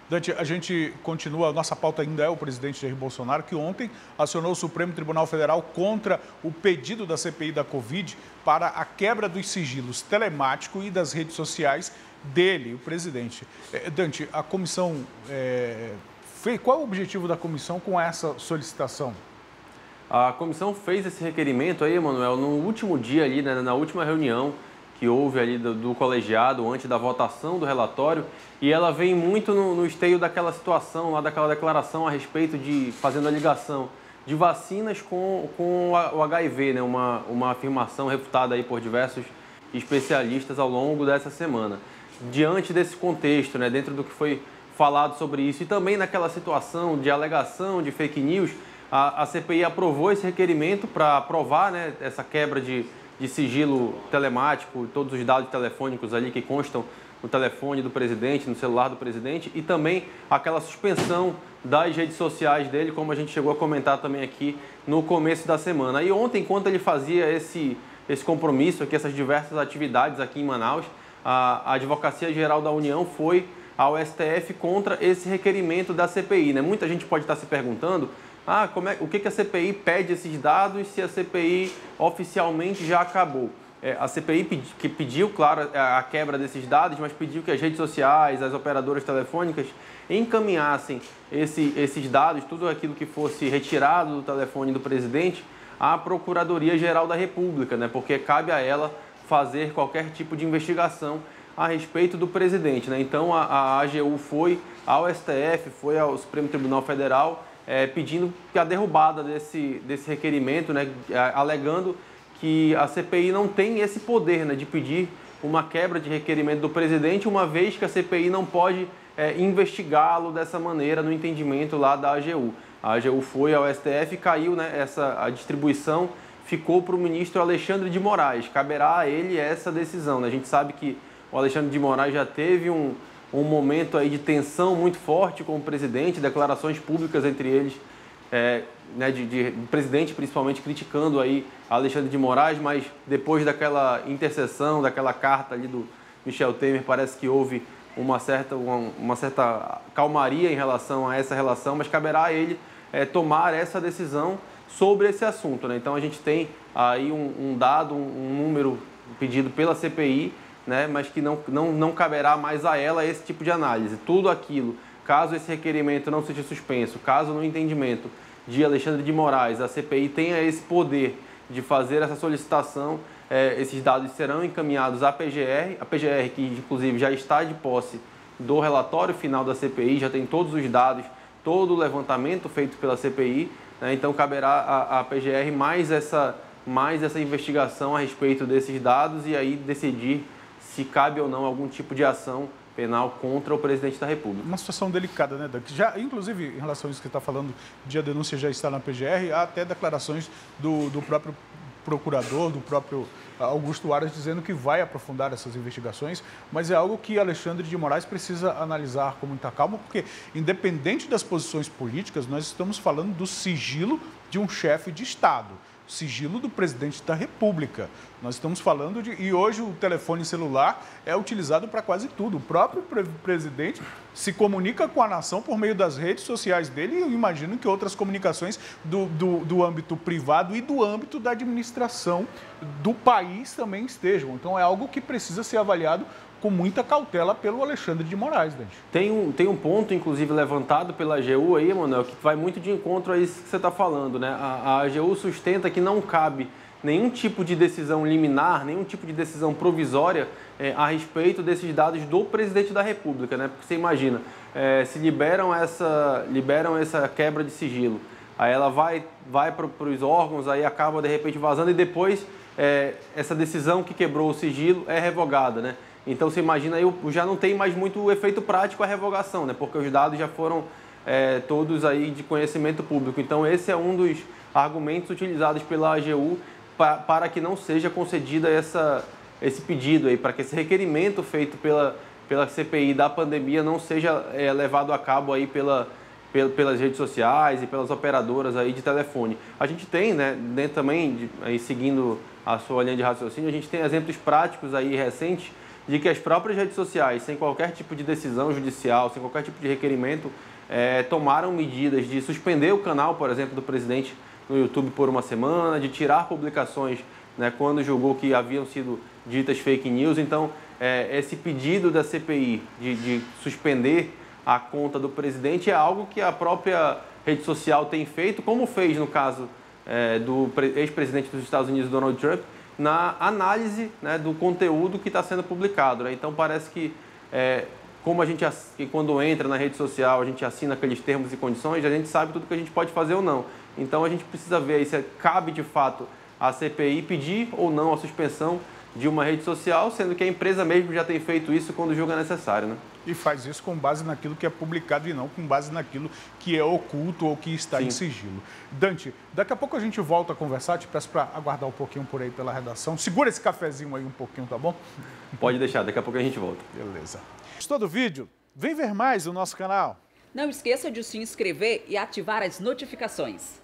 Dante, a gente continua, a nossa pauta ainda é o presidente Jair Bolsonaro, que ontem acionou o Supremo Tribunal Federal contra o pedido da CPI da Covid para a quebra dos sigilos telemáticos e das redes sociais dele, o presidente. Dante, a comissão, qual é o objetivo da comissão com essa solicitação? A comissão fez esse requerimento aí, Emanuel, no último dia ali, né, na última reunião que houve ali do colegiado antes da votação do relatório, e ela vem muito no esteio daquela situação, lá daquela declaração a respeito de, fazendo a ligação de vacinas com o HIV, né, uma afirmação refutada aí por diversos especialistas ao longo dessa semana. Diante desse contexto, né, dentro do que foi falado sobre isso, e também naquela situação de alegação de fake news, a CPI aprovou esse requerimento para aprovar, né, essa quebra de sigilo telemático, todos os dados telefônicos ali que constam no telefone do presidente, no celular do presidente, e também aquela suspensão das redes sociais dele, como a gente chegou a comentar também aqui no começo da semana. E ontem, enquanto ele fazia esse compromisso aqui, essas diversas atividades aqui em Manaus, a Advocacia Geral da União foi ao STF contra esse requerimento da CPI, né? Muita gente pode estar se perguntando o que a CPI pede esses dados se a CPI oficialmente já acabou. A CPI que pediu, claro, a quebra desses dados, mas pediu que as redes sociais, as operadoras telefônicas encaminhassem esses dados, tudo aquilo que fosse retirado do telefone do presidente, à Procuradoria-Geral da República, né? Porque cabe a ela fazer qualquer tipo de investigação a respeito do presidente, né? Então a AGU foi ao STF, foi ao Supremo Tribunal Federal, pedindo a derrubada desse requerimento, né, alegando que a CPI não tem esse poder, né, de pedir uma quebra de requerimento do presidente, uma vez que a CPI não pode investigá-lo dessa maneira no entendimento lá da AGU. A AGU foi ao STF e caiu, né, a distribuição ficou para o ministro Alexandre de Moraes. Caberá a ele essa decisão, né? A gente sabe que o Alexandre de Moraes já teve um momento aí de tensão muito forte com o presidente, declarações públicas entre eles, né, de presidente principalmente criticando aí Alexandre de Moraes, mas depois daquela intercessão, daquela carta ali do Michel Temer, parece que houve uma certa calmaria em relação a essa relação, mas caberá a ele tomar essa decisão sobre esse assunto, né? Então a gente tem aí um dado, um número pedido pela CPI, né, mas que não caberá mais a ela esse tipo de análise. Tudo aquilo, caso esse requerimento não seja suspenso, caso no entendimento de Alexandre de Moraes a CPI tenha esse poder de fazer essa solicitação, esses dados serão encaminhados à PGR que inclusive já está de posse do relatório final da CPI, já tem todos os dados, todo o levantamento feito pela CPI, né, então caberá à PGR mais essa investigação a respeito desses dados e aí decidir se cabe ou não algum tipo de ação penal contra o presidente da República. Uma situação delicada, né, Dan? Já, inclusive, em relação a isso que você está falando, de a denúncia já estar na PGR, há até declarações do próprio procurador, do próprio Augusto Aras, dizendo que vai aprofundar essas investigações, mas é algo que Alexandre de Moraes precisa analisar com muita calma, porque, independente das posições políticas, nós estamos falando do sigilo de um chefe de Estado. Sigilo do presidente da República. Nós estamos falando e hoje o telefone celular é utilizado para quase tudo. O próprio presidente se comunica com a nação por meio das redes sociais dele e eu imagino que outras comunicações do âmbito privado e do âmbito da administração do país também estejam. Então é algo que precisa ser avaliado com muita cautela pelo Alexandre de Moraes, Dante. Tem um ponto, inclusive, levantado pela AGU aí, Manuel, que vai muito de encontro a isso que você está falando, né? A AGU sustenta que não cabe nenhum tipo de decisão liminar, nenhum tipo de decisão provisória a respeito desses dados do presidente da República, né? Porque você imagina, se liberam essa quebra de sigilo, aí ela vai para os órgãos, aí acaba de repente vazando e depois essa decisão que quebrou o sigilo é revogada, né? Então, você imagina, aí já não tem mais muito efeito prático a revogação, né? Porque os dados já foram todos aí de conhecimento público. Então, esse é um dos argumentos utilizados pela AGU para que não seja concedida esse pedido aí, para que esse requerimento feito pela CPI da pandemia não seja levado a cabo aí pelas redes sociais e pelas operadoras aí de telefone. A gente tem, né, também, aí seguindo a sua linha de raciocínio, a gente tem exemplos práticos aí recentes de que as próprias redes sociais, sem qualquer tipo de decisão judicial, sem qualquer tipo de requerimento, tomaram medidas de suspender o canal, por exemplo, do presidente no YouTube por uma semana, de tirar publicações, né, quando julgou que haviam sido ditas fake news. Então, esse pedido da CPI de suspender a conta do presidente é algo que a própria rede social tem feito, como fez no caso do ex-presidente dos Estados Unidos, Donald Trump, na análise, né, do conteúdo que está sendo publicado, né? Então, parece que, como a gente, quando entra na rede social, a gente assina aqueles termos e condições, a gente sabe tudo que a gente pode fazer ou não. Então, a gente precisa ver aí se cabe, de fato, a CPI pedir ou não a suspensão de uma rede social, sendo que a empresa mesmo já tem feito isso quando julga necessário, né? E faz isso com base naquilo que é publicado e não com base naquilo que é oculto ou que está em sigilo. Dante, daqui a pouco a gente volta a conversar, te peço para aguardar um pouquinho por aí pela redação. Segura esse cafezinho aí um pouquinho, tá bom? Pode deixar, daqui a pouco a gente volta. Beleza. Gostou do vídeo? Vem ver mais o nosso canal. Não esqueça de se inscrever e ativar as notificações.